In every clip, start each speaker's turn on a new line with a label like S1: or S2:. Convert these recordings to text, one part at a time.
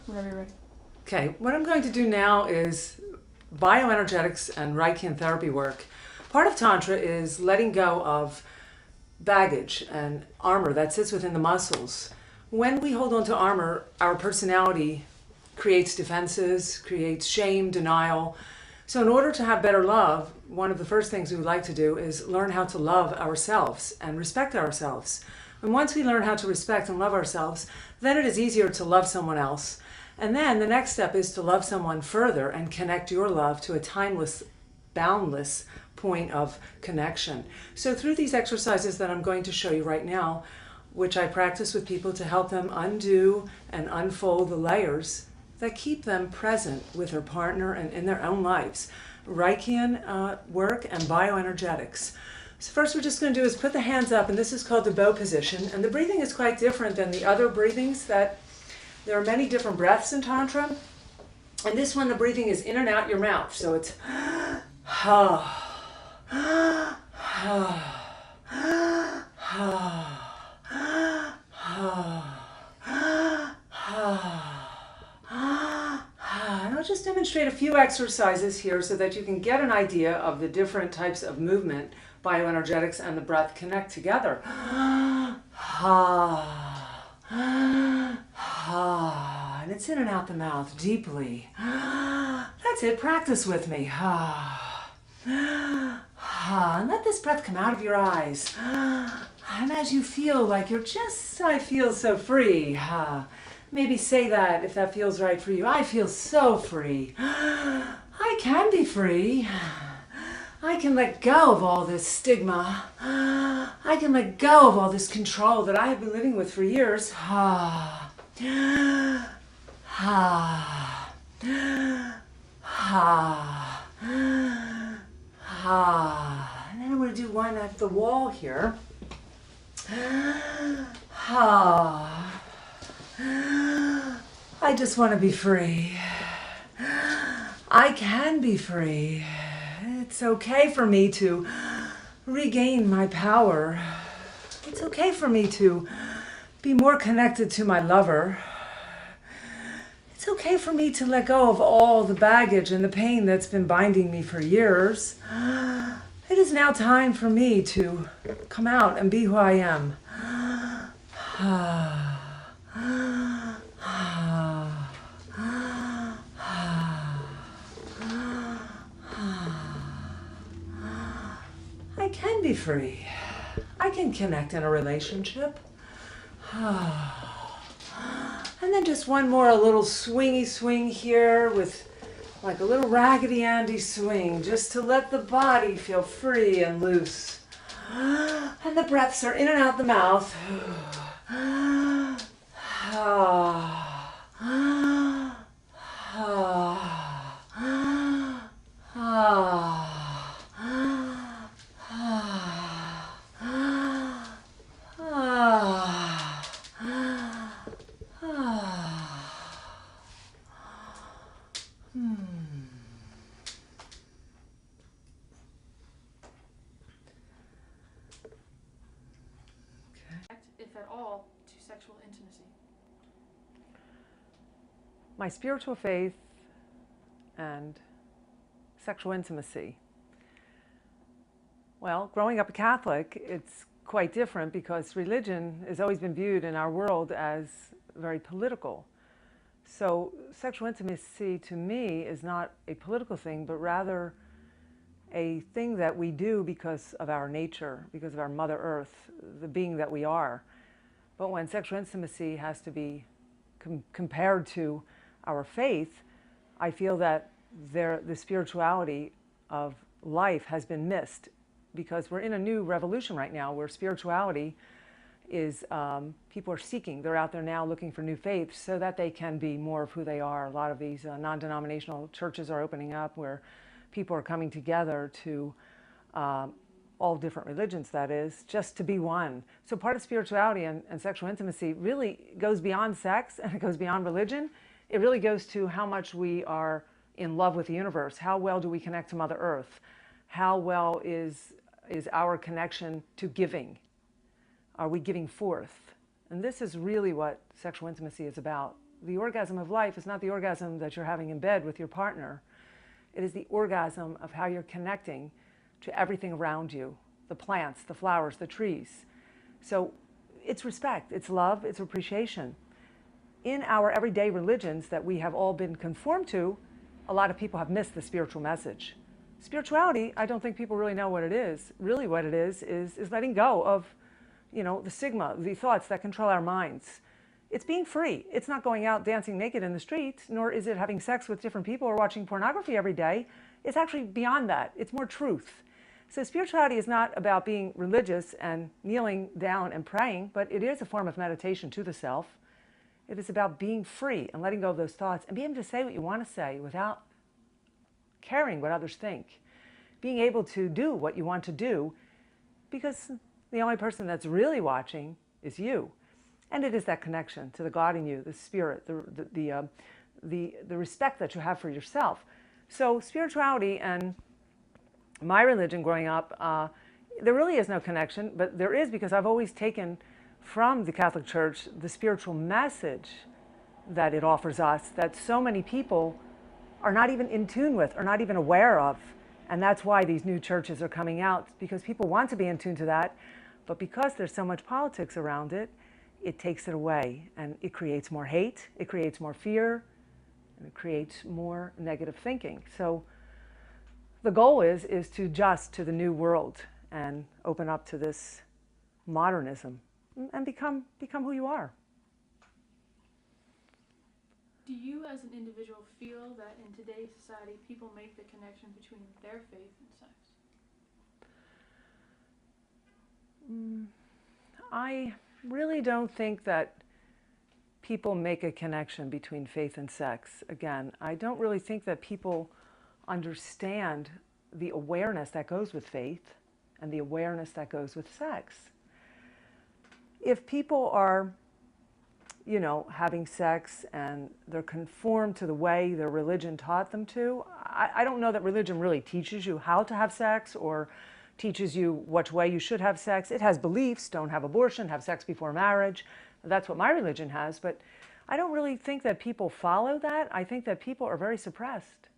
S1: Whenever you're ready.
S2: Okay, what I'm going to do now is bioenergetics and Reichian therapy work. Part of Tantra is letting go of baggage and armor that sits within the muscles. When we hold on to armor, our personality creates defenses, creates shame, denial. So in order to have better love, one of the first things we would like to do is learn how to love ourselves and respect ourselves. And once we learn how to respect and love ourselves, then it is easier to love someone else. And then the next step is to love someone further and connect your love to a timeless, boundless point of connection. So through these exercises that I'm going to show you right now, which I practice with people to help them undo and unfold the layers that keep them present with their partner and in their own lives. Reichian work and bioenergetics. So first we're just going to do is put the hands up, and this is called the bow position. And the breathing is quite different than the other breathings. That there are many different breaths in Tantra. And this one, the breathing is in and out your mouth. So it's ha, ha, ha, ha, ha. And I'll just demonstrate a few exercises here so that you can get an idea of the different types of movement bioenergetics and the breath connect together. Ha, ha, and it's in and out the mouth deeply. That's it. Practice with me. Ha, ha, and let this breath come out of your eyes. And as you feel like you're just, I feel so free. Ha. Maybe say that if that feels right for you. I feel so free. I can be free. I can let go of all this stigma. I can let go of all this control that I have been living with for years. Ha. Ha. Ha. Ha. And then I'm going to do one at the wall here. Ha. I just want to be free. I can be free. It's okay for me to regain my power. It's okay for me to be more connected to my lover. It's okay for me to let go of all the baggage and the pain that's been binding me for years. It is now time for me to come out and be who I am. I can be free. I can connect in a relationship. And then just one more, a little swingy swing here with like a little Raggedy Andy swing, just to let the body feel free and loose. And the breaths are in and out the mouth.
S1: If at all, to sexual intimacy?
S2: My spiritual faith and sexual intimacy. Well, growing up a Catholic, it's quite different because religion has always been viewed in our world as very political. So sexual intimacy to me is not a political thing, but rather a thing that we do because of our nature, because of our Mother Earth, the being that we are. But when sexual intimacy has to be compared to our faith, I feel that the spirituality of life has been missed, because we're in a new revolution right now where spirituality is, people are seeking. They're out there now looking for new faiths so that they can be more of who they are. A lot of these non-denominational churches are opening up where people are coming together to all different religions, that is, just to be one. So part of spirituality and sexual intimacy really goes beyond sex, and it goes beyond religion. It really goes to how much we are in love with the universe. How well do we connect to Mother Earth? How well is our connection to giving? Are we giving forth? And this is really what sexual intimacy is about. The orgasm of life is not the orgasm that you're having in bed with your partner. It is the orgasm of how you're connecting to everything around you, the plants, the flowers, the trees. So it's respect, it's love, it's appreciation. In our everyday religions that we have all been conformed to, a lot of people have missed the spiritual message. Spirituality, I don't think people really know what it is. Really what it is letting go of, the stigma, the thoughts that control our minds. It's being free. It's not going out dancing naked in the streets, nor is it having sex with different people or watching pornography every day. It's actually beyond that. It's more truth. So spirituality is not about being religious and kneeling down and praying, but it is a form of meditation to the self. It is about being free and letting go of those thoughts and being able to say what you want to say without caring what others think. Being able to do what you want to do because the only person that's really watching is you. And it is that connection to the God in you, the spirit, the respect that you have for yourself. So spirituality and my religion growing up, there really is no connection, but there is because I've always taken from the Catholic Church the spiritual message that it offers us that so many people are not even in tune with or not even aware of. And that's why these new churches are coming out, because people want to be in tune to that, but because there's so much politics around it, it takes it away and it creates more hate, it creates more fear, and it creates more negative thinking. So the goal is to adjust to the new world and open up to this modernism and become who you are.
S1: Do you as an individual feel that in today's society people make the connection between their faith and sex?
S2: I really don't think that people make a connection between faith and sex. Again, I don't really think that people understand the awareness that goes with faith and the awareness that goes with sex. If people are, having sex and they're conformed to the way their religion taught them to, I don't know that religion really teaches you how to have sex or teaches you which way you should have sex. It has beliefs: don't have abortion, have sex before marriage. That's what my religion has, but I don't really think that people follow that. I think that people are very suppressed,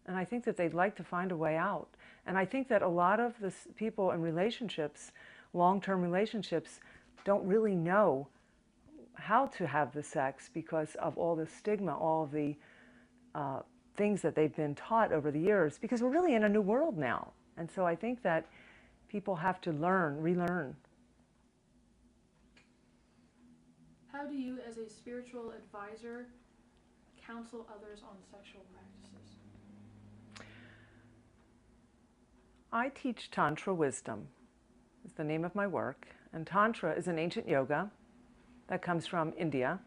S2: and I think that they'd like to find a way out. And I think that a lot of the people in relationships, long-term relationships, don't really know how to have the sex because of all the stigma, all the things that they've been taught over the years, because we're really in a new world now. And so I think that people have to relearn.
S1: How do you, as a spiritual advisor, counsel others on sexual practices?
S2: I teach Tantra wisdom. It's the name of my work. And Tantra is an ancient yoga that comes from India,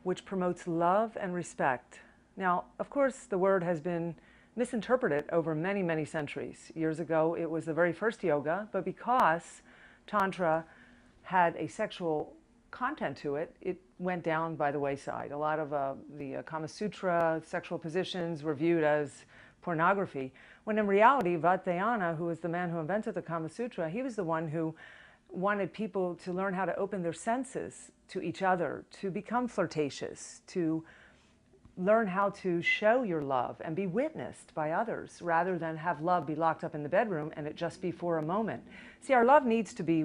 S2: which promotes love and respect. Now, of course, the word has been misinterpreted over many, many centuries. Years ago, it was the very first yoga, but because Tantra had a sexual content to it, it went down by the wayside. A lot of the Kama Sutra sexual positions were viewed as pornography, when in reality, Vajrayana, who was the man who invented the Kama Sutra, he was the one who wanted people to learn how to open their senses to each other, to become flirtatious, to learn how to show your love and be witnessed by others, rather than have love be locked up in the bedroom and it just be for a moment. See, our love needs to be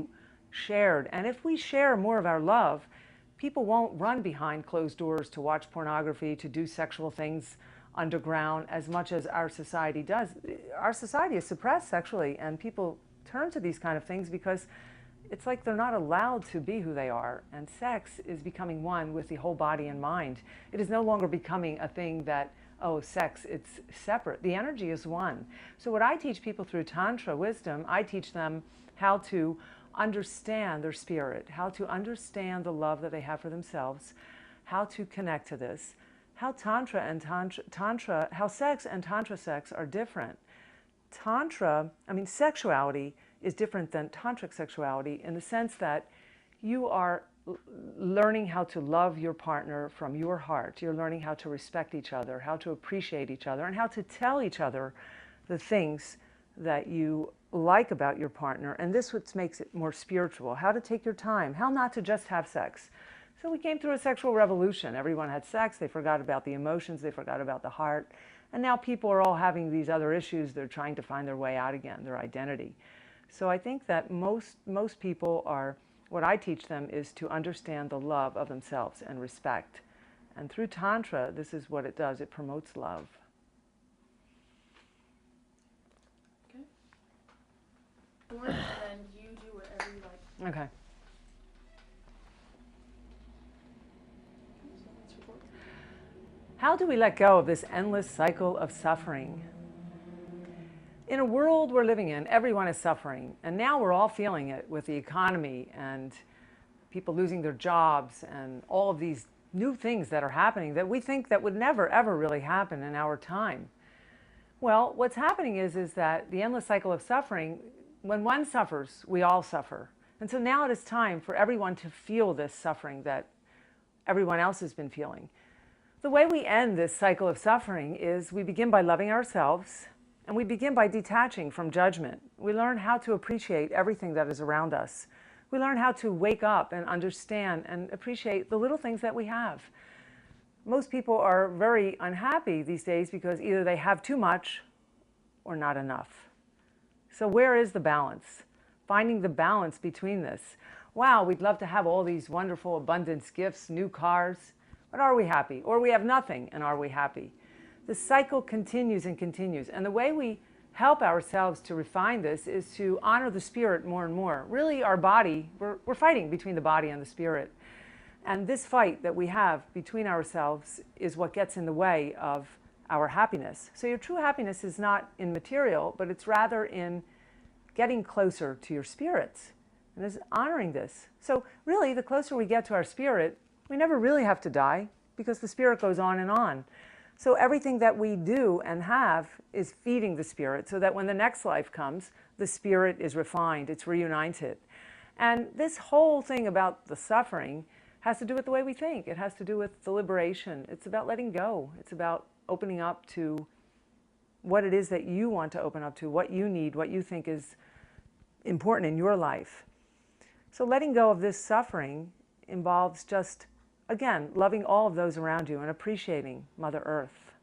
S2: shared, and if we share more of our love, people won't run behind closed doors to watch pornography, to do sexual things underground as much as our society does. Our society is suppressed sexually, and people turn to these kind of things because it's like they're not allowed to be who they are, and sex is becoming one with the whole body and mind. It is no longer becoming a thing that, oh, sex, it's separate. The energy is one. So what I teach people through Tantra wisdom, I teach them how to understand their spirit, how to understand the love that they have for themselves, how to connect to this, how how sex and Tantra sex are different. Sexuality is different than tantric sexuality in the sense that you are learning how to love your partner from your heart. You're learning how to respect each other, how to appreciate each other, and how to tell each other the things that you like about your partner. And this what makes it more spiritual. How to take your time, how not to just have sex. So we came through a sexual revolution. Everyone had sex, they forgot about the emotions, they forgot about the heart. And now people are all having these other issues. They're trying to find their way out again, their identity. So I think that most people are, what I teach them is to understand the love of themselves and respect. And through Tantra, this is what it does. It promotes love.
S1: Okay. Or then you do whatever you like.
S2: Okay.
S1: So let's report.
S2: How do we let go of this endless cycle of suffering? In a world we're living in, everyone is suffering. And now we're all feeling it with the economy and people losing their jobs and all of these new things that are happening that we think that would never, ever really happen in our time. Well, what's happening is that the endless cycle of suffering, when one suffers, we all suffer. And so now it is time for everyone to feel this suffering that everyone else has been feeling. The way we end this cycle of suffering is we begin by loving ourselves, and we begin by detaching from judgment. We learn how to appreciate everything that is around us. We learn how to wake up and understand and appreciate the little things that we have. Most people are very unhappy these days because either they have too much or not enough. So where is the balance? Finding the balance between this. Wow, we'd love to have all these wonderful abundance gifts, new cars, but are we happy? Or we have nothing, and are we happy? The cycle continues and continues. And the way we help ourselves to refine this is to honor the spirit more and more. Really, our body, we're fighting between the body and the spirit. And this fight that we have between ourselves is what gets in the way of our happiness. So your true happiness is not in material, but it's rather in getting closer to your spirits. And is honoring this. So really, the closer we get to our spirit, we never really have to die because the spirit goes on and on. So everything that we do and have is feeding the spirit so that when the next life comes, the spirit is refined, it's reunited. And this whole thing about the suffering has to do with the way we think. It has to do with the liberation. It's about letting go. It's about opening up to what it is that you want to open up to, what you need, what you think is important in your life. So letting go of this suffering involves just, again, loving all of those around you and appreciating Mother Earth.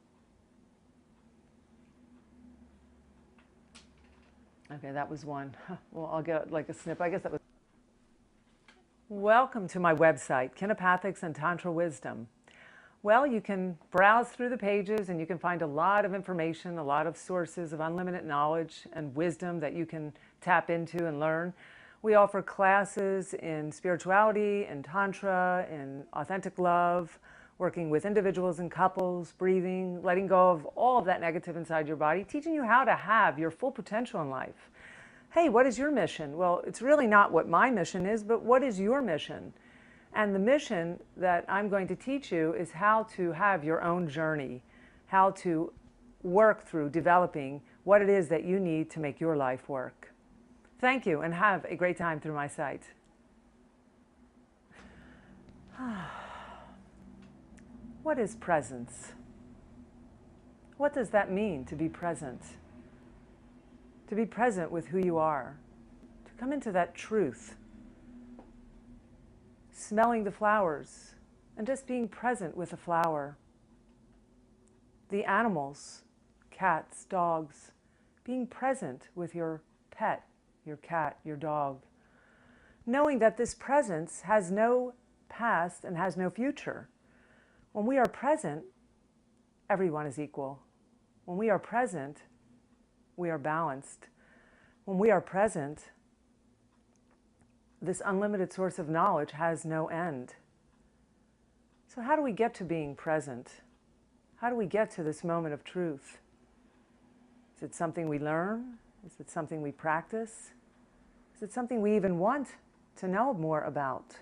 S2: Okay, that was one. Well, I'll get like a snip. I guess that was. Welcome to my website, Kinepathics and Tantra Wisdom. Well, you can browse through the pages and you can find a lot of information, a lot of sources of unlimited knowledge and wisdom that you can tap into and learn. We offer classes in spirituality, in Tantra, in authentic love, working with individuals and couples, breathing, letting go of all of that negative inside your body, teaching you how to have your full potential in life. Hey, what is your mission? Well, it's really not what my mission is, but what is your mission? And the mission that I'm going to teach you is how to have your own journey, how to work through developing what it is that you need to make your life work. Thank you, and have a great time through my site. What is presence? What does that mean, to be present? To be present with who you are, to come into that truth, smelling the flowers, and just being present with the flower. The animals, cats, dogs, being present with your pet, your cat, your dog, knowing that this presence has no past and has no future. When we are present, everyone is equal. When we are present, we are balanced. When we are present, this unlimited source of knowledge has no end. So how do we get to being present? How do we get to this moment of truth? Is it something we learn? Is it something we practice? Is it something we even want to know more about?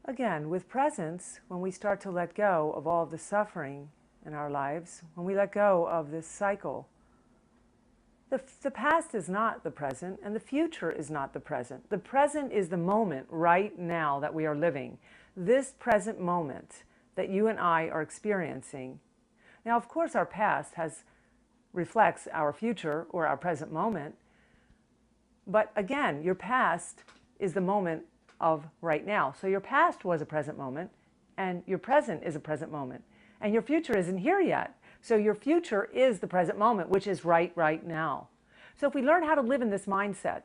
S2: Again, with presence, when we start to let go of all of the suffering in our lives, when we let go of this cycle, the past is not the present, and the future is not the present. The present is the moment right now that we are living. This present moment that you and I are experiencing. Now, of course, our past reflects our future or our present moment. But again, your past is the moment of right now. So your past was a present moment, and your present is a present moment, and your future isn't here yet. So your future is the present moment, which is right now. So if we learn how to live in this mindset,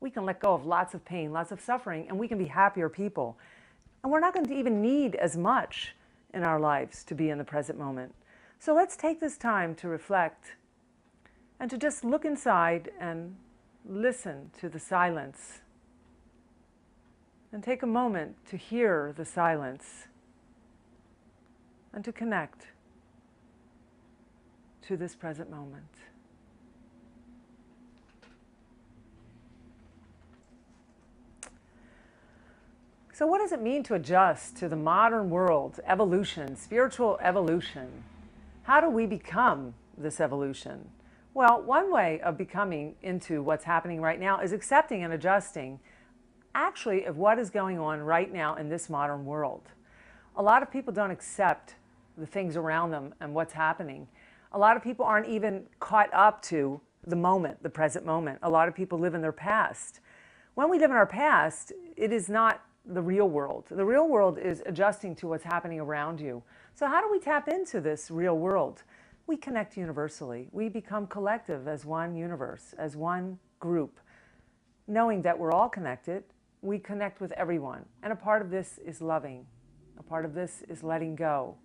S2: we can let go of lots of pain, lots of suffering, and we can be happier people. And we're not going to even need as much in our lives to be in the present moment. So let's take this time to reflect and to just look inside and listen to the silence. And take a moment to hear the silence and to connect to this present moment. So what does it mean to adjust to the modern world, evolution, spiritual evolution? How do we become this evolution? Well, one way of becoming into what's happening right now is accepting and adjusting actually of what is going on right now in this modern world. A lot of people don't accept the things around them and what's happening. A lot of people aren't even caught up to the moment, the present moment. A lot of people live in their past. When we live in our past, it is not the real world. The real world is adjusting to what's happening around you. So how do we tap into this real world? We connect universally. We become collective as one universe, as one group. Knowing that we're all connected, we connect with everyone. And a part of this is loving. A part of this is letting go.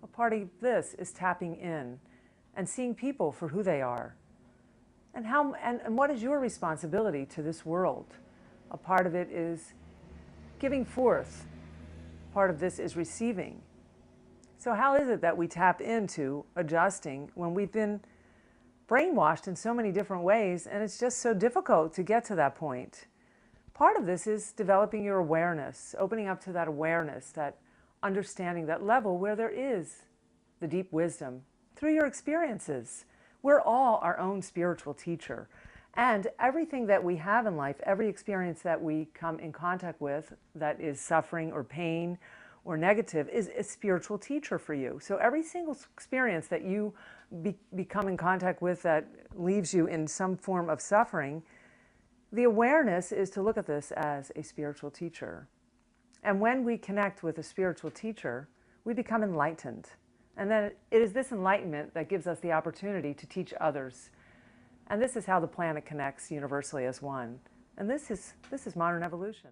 S2: A part of this is tapping in and seeing people for who they are. And what is your responsibility to this world? A part of it is giving forth. Part of this is receiving. So how is it that we tap into adjusting when we've been brainwashed in so many different ways and it's just so difficult to get to that point? Part of this is developing your awareness, opening up to that awareness, that understanding, that level where there is the deep wisdom through your experiences. We're all our own spiritual teacher. And everything that we have in life, every experience that we come in contact with that is suffering or pain or negative is a spiritual teacher for you. So every single experience that you become in contact with that leaves you in some form of suffering, the awareness is to look at this as a spiritual teacher. And when we connect with a spiritual teacher, we become enlightened. And then it is this enlightenment that gives us the opportunity to teach others. And this is how the planet connects universally as one. And this is modern evolution.